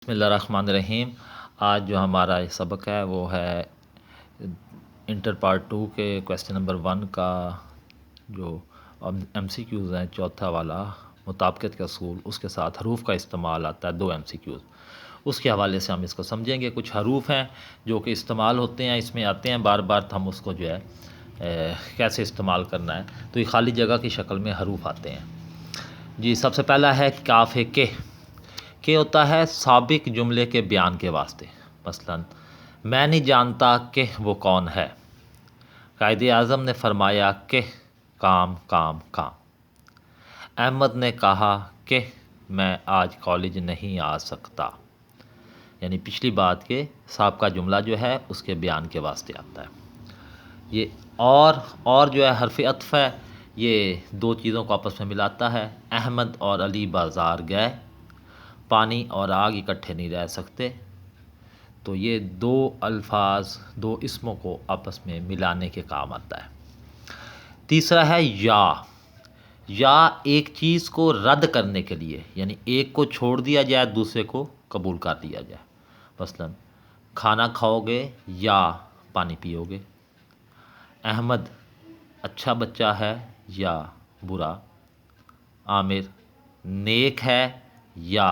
بسم اللہ الرحمن الرحیم۔ آج جو ہمارا سبق ہے وہ ہے انٹر پارٹ 2 کے کویسچن نمبر 1 کا جو ایم سی کیوز ہیں، چوتھا والا مطابقت کا اصول، اس کے ساتھ حروف کا استعمال آتا ہے 2 ایم سی کیوز، اس کے حوالے سے ہم اس کو سمجھیں گے۔ کچھ حروف ہیں جو کہ استعمال ہوتے ہیں، اس میں آتے ہیں بار بار، تو ہم اس کو جو ہے کیسے استعمال کرنا ہے، تو یہ خالی جگہ کی شکل میں حروف آتے ہیں جی۔ سب سے پہلا ہے کاف کہ ہوتا ہے سابق جملے کے بیان کے واسطے، مثلا میں نہیں جانتا کہ وہ کون ہے، قائد اعظم نے فرمایا کہ کام کام کام، احمد نے کہا کہ میں آج کالج نہیں آ سکتا، یعنی پچھلی بات کے سابقہ جملہ جو ہے اس کے بیان کے واسطے آتا ہے یہ۔ اور جو ہے حرف عطف ہے، یہ دو چیزوں کو آپس میں ملاتا ہے۔ احمد اور علی بازار گئے، پانی اور آگ اکٹھے نہیں رہ سکتے، تو یہ دو الفاظ، دو اسموں کو آپس میں ملانے کے کام آتا ہے۔ تیسرا ہے یا ایک چیز کو رد کرنے کے لیے، یعنی ایک کو چھوڑ دیا جائے دوسرے کو قبول کر لیا جائے، مثلا کھانا کھاؤ گے یا پانی پیو گے، احمد اچھا بچہ ہے یا برا، عامر نیک ہے یا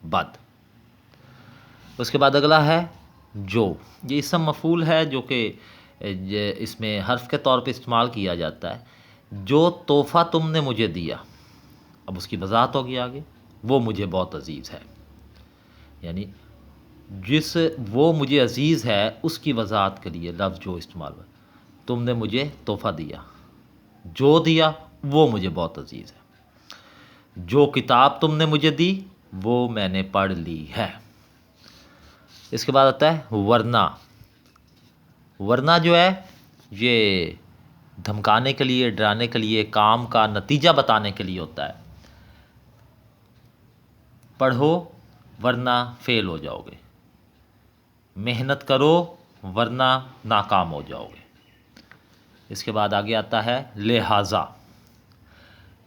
بد۔ اس کے بعد اگلا ہے جو، یہ اسم مفعول ہے جو کہ اس میں حرف کے طور پہ استعمال کیا جاتا ہے۔ جو تحفہ تم نے مجھے دیا، اب اس کی وضاحت ہوگی آگے، وہ مجھے بہت عزیز ہے، یعنی وہ مجھے عزیز ہے اس کی وضاحت کے لیے لفظ جو استعمال ہوا، تم نے مجھے تحفہ دیا، جو دیا وہ مجھے بہت عزیز ہے، جو کتاب تم نے مجھے دی وہ میں نے پڑھ لی ہے۔ اس کے بعد آتا ہے ورنہ جو ہے یہ دھمکانے کے لیے، ڈرانے کے لیے، کام کا نتیجہ بتانے کے لیے ہوتا ہے۔ پڑھو ورنہ فیل ہو جاؤ گے، محنت کرو ورنہ ناکام ہو جاؤ گے۔ اس کے بعد آگے آتا ہے لہٰذا،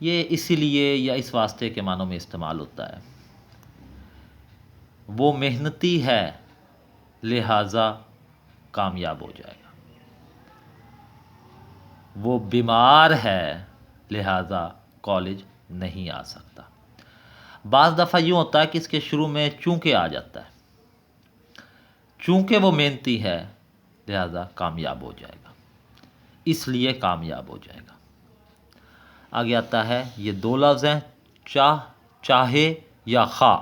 یہ اسی لیے یا اس واسطے کے معنوں میں استعمال ہوتا ہے۔ وہ محنتی ہے لہٰذا کامیاب ہو جائے گا، وہ بیمار ہے لہٰذا کالج نہیں آ سکتا۔ بعض دفعہ یوں ہوتا ہے کہ اس کے شروع میں چونکہ آ جاتا ہے، چونکہ وہ محنتی ہے لہٰذا کامیاب ہو جائے گا، اس لیے کامیاب ہو جائے گا۔ آگے آتا ہے یہ دو لفظ ہیں، چاہے یا خواہ،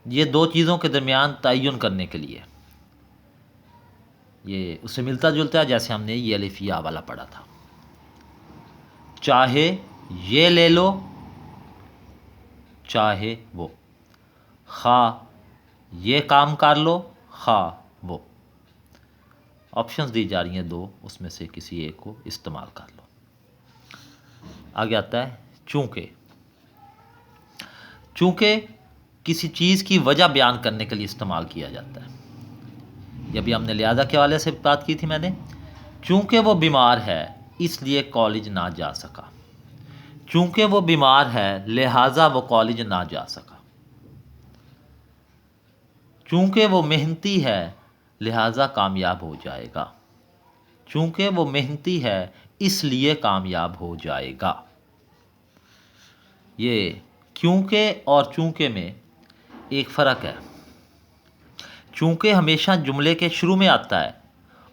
یہ دو چیزوں کے درمیان تعین کرنے کے لیے، یہ اس سے ملتا جلتا ہے جیسے ہم نے یہ الف یا والا پڑھا تھا۔ چاہے یہ لے لو، چاہے وہ، خواہ یہ کام کر لو، خواہ وہ، آپشنز دی جا رہی ہیں دو، اس میں سے کسی ایک کو استعمال کر لو۔ آگے آتا ہے چونکہ کسی چیز کی وجہ بیان کرنے کے لیے استعمال کیا جاتا ہے۔ یہ بھی ہم نے لہٰذا کے حوالے سے بات کی تھی میں نے، چونکہ وہ بیمار ہے اس لیے کالج نہ جا سکا، چونکہ وہ بیمار ہے لہٰذا وہ کالج نہ جا سکا، چونکہ وہ محنتی ہے لہٰذا کامیاب ہو جائے گا، چونکہ وہ محنتی ہے اس لیے کامیاب ہو جائے گا۔ یہ کیونکہ اور چونکہ میں ایک فرق ہے، چونکہ ہمیشہ جملے کے شروع میں آتا ہے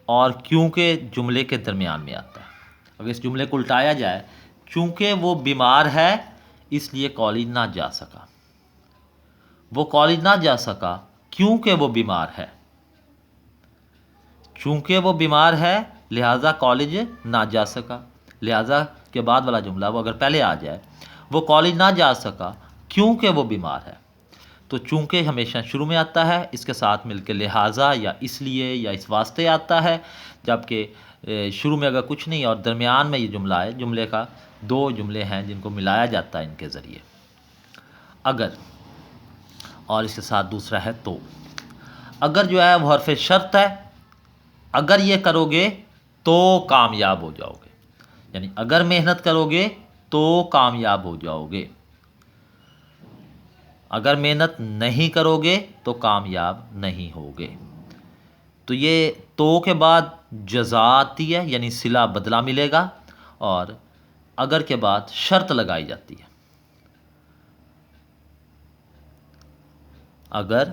اور کیونکہ جملے کے درمیان میں آتا ہے۔ اگر اس جملے کو الٹایا جائے، چونکہ وہ بیمار ہے اس لیے کالج نہ جا سکا، وہ کالج نہ جا سکا کیونکہ وہ بیمار ہے، چونکہ وہ بیمار ہے لہٰذا کالج نہ جا سکا، لہٰذا کے بعد والا جملہ وہ اگر پہلے آ جائے، وہ کالج نہ جا سکا کیونکہ وہ بیمار ہے، تو چونکہ ہمیشہ شروع میں آتا ہے، اس کے ساتھ مل کے لہٰذا یا اس لیے یا اس واسطے آتا ہے، جبکہ شروع میں اگر کچھ نہیں اور درمیان میں یہ جملہ ہے، جملے کا دو جملے ہیں جن کو ملایا جاتا ہے ان کے ذریعے، اگر، اور اس کے ساتھ دوسرا ہے تو۔ اگر جو ہے وہ حرف شرط ہے، اگر یہ کرو گے تو کامیاب ہو جاؤ گے، یعنی اگر محنت کرو گے تو کامیاب ہو جاؤ گے۔ اگر محنت نہیں کرو گے تو کامیاب نہیں ہوگے. تو یہ تو کے بعد جزا آتی ہے یعنی صلہ بدلہ ملے گا، اور اگر کے بعد شرط لگائی جاتی ہے. اگر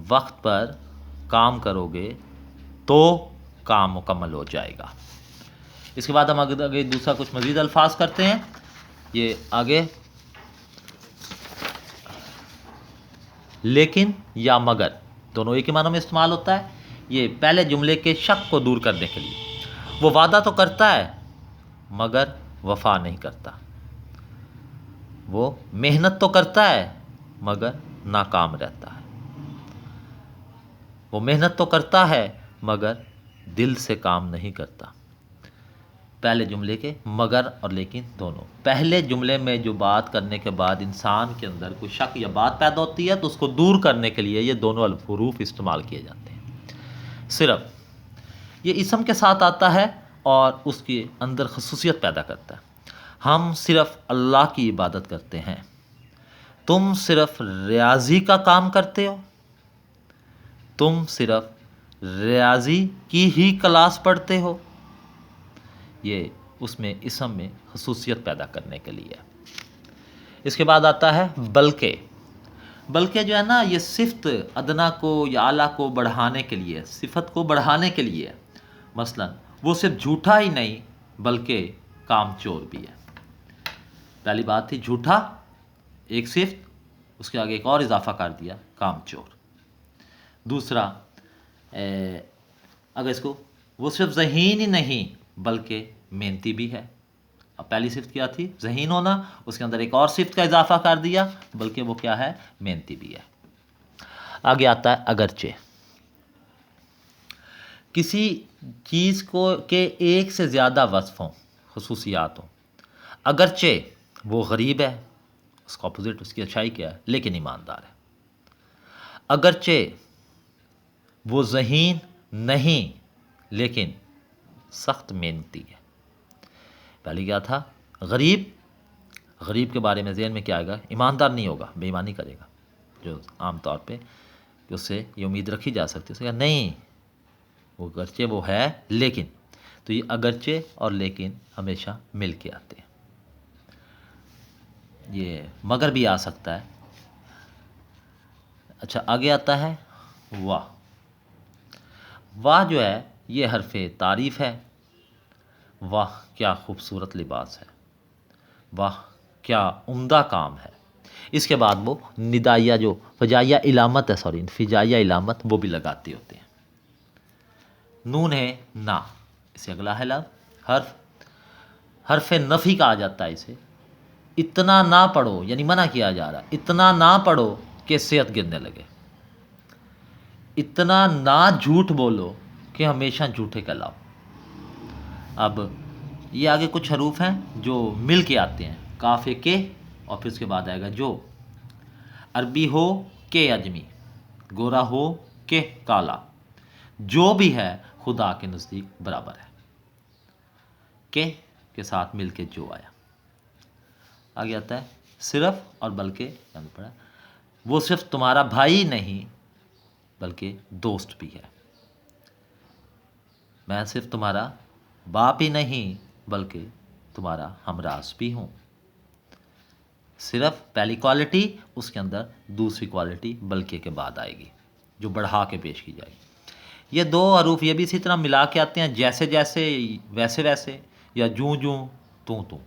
وقت پر کام کرو گے تو کام مکمل ہو جائے گا. اس کے بعد ہم آگے دوسرا کچھ مزید الفاظ کرتے ہیں. یہ آگے لیکن یا مگر دونوں ایک ہی معنوں میں استعمال ہوتا ہے. یہ پہلے جملے کے شک کو دور کرنے کے لیے. وہ وعدہ تو کرتا ہے مگر وفا نہیں کرتا. وہ محنت تو کرتا ہے مگر ناکام رہتا ہے. وہ محنت تو کرتا ہے مگر دل سے کام نہیں کرتا. پہلے جملے کے مگر اور لیکن دونوں. پہلے جملے میں جو بات کرنے کے بعد انسان کے اندر کوئی شک یا بات پیدا ہوتی ہے تو اس کو دور کرنے کے لیے یہ دونوں حروف استعمال کیے جاتے ہیں. صرف یہ اسم کے ساتھ آتا ہے اور اس کے اندر خصوصیت پیدا کرتا ہے. ہم صرف اللہ کی عبادت کرتے ہیں. تم صرف ریاضی کا کام کرتے ہو. تم صرف ریاضی کی ہی کلاس پڑھتے ہو. یہ اس میں اسم میں خصوصیت پیدا کرنے کے لیے. اس کے بعد آتا ہے بلکہ. بلکہ جو ہے نا یہ صفت ادنا کو یا اعلیٰ کو بڑھانے کے لیے، صفت کو بڑھانے کے لیے. مثلا وہ صرف جھوٹا ہی نہیں بلکہ کام چور بھی ہے. پہلی بات تھی جھوٹا، ایک صفت، اس کے آگے ایک اور اضافہ کر دیا کام چور. دوسرا اگر اس کو وہ صرف ذہین ہی نہیں بلکہ محنتی بھی ہے. اب پہلی صفت کیا تھی؟ ذہین ہونا. اس کے اندر ایک اور صفت کا اضافہ کر دیا بلکہ وہ کیا ہے؟ محنتی بھی ہے. آگے آتا ہے اگرچہ. کسی چیز کو کے ایک سے زیادہ وصف ہوں، خصوصیات ہوں. اگرچہ وہ غریب ہے، اس کا اپوزٹ اس کی اچھائی کیا ہے؟ لیکن ایماندار ہے. اگرچہ وہ ذہین نہیں لیکن سخت محنتی ہے. پہلے کیا تھا؟ غریب. غریب کے بارے میں ذہن میں کیا آئے گا؟ ایماندار نہیں ہوگا، بے ایمانی کرے گا، جو عام طور پہ کہ اس سے یہ امید رکھی جا سکتی ہے. اس نے کہا نہیں، وہ اگرچہ وہ ہے لیکن. تو یہ اگرچہ اور لیکن ہمیشہ مل کے آتے ہیں. یہ مگر بھی آ سکتا ہے. اچھا آگے آتا ہے واہ. واہ جو ہے یہ حرف تعریف ہے. واہ کیا خوبصورت لباس ہے. واہ کیا عمدہ کام ہے. اس کے بعد وہ ندائیہ جو فجائیہ علامت ہے، فجائیہ علامت وہ بھی لگاتے ہوتے ہیں. نون ہے نا، اسے اگلا ہے لفظ حرف نفی کہا جاتا ہے اسے. اتنا نہ پڑھو یعنی منع کیا جا رہا ہے، اتنا نہ پڑھو کہ صحت گرنے لگے. اتنا نہ جھوٹ بولو کہ ہمیشہ جھوٹے کہلاؤ. اب یہ آگے کچھ حروف ہیں جو مل کے آتے ہیں، کاف کے اور پھر اس کے بعد آئے گا جو. عربی ہو کہ عجمی، گورا ہو کہ کالا، جو بھی ہے خدا کے نزدیک برابر ہے. کے ساتھ مل کے جو آیا. آگے آتا ہے صرف اور بلکہ. پڑا وہ صرف تمہارا بھائی نہیں بلکہ دوست بھی ہے. میں صرف تمہارا باپ ہی نہیں بلکہ تمہارا ہمراز بھی ہوں. صرف پہلی کوالٹی، اس کے اندر دوسری کوالٹی بلکہ کے بعد آئے گی جو بڑھا کے پیش کی جائے گی. یہ دو حروف یہ بھی اسی طرح ملا کے آتے ہیں، جیسے جیسے ویسے ویسے یا جوں جوں توں توں.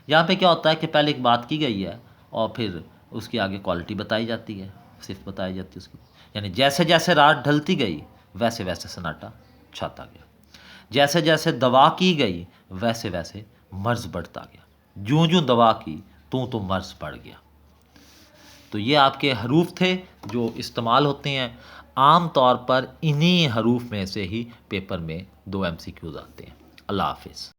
یہاں پہ کیا ہوتا ہے کہ پہلے ایک بات کی گئی ہے اور پھر اس کی آگے کوالٹی بتائی جاتی ہے، صرف بتائی جاتی ہے اس کی. یعنی جیسے جیسے رات ڈھلتی گئی ویسے ویسے سناٹا چھاتا گیا. جیسے جیسے دوا کی گئی ویسے ویسے مرض بڑھتا گیا. جوں جوں دوا کی تو مرض بڑھ گیا. تو یہ آپ کے حروف تھے جو استعمال ہوتے ہیں. عام طور پر انہی حروف میں سے ہی پیپر میں 2 MCQs آتے ہیں. اللہ حافظ.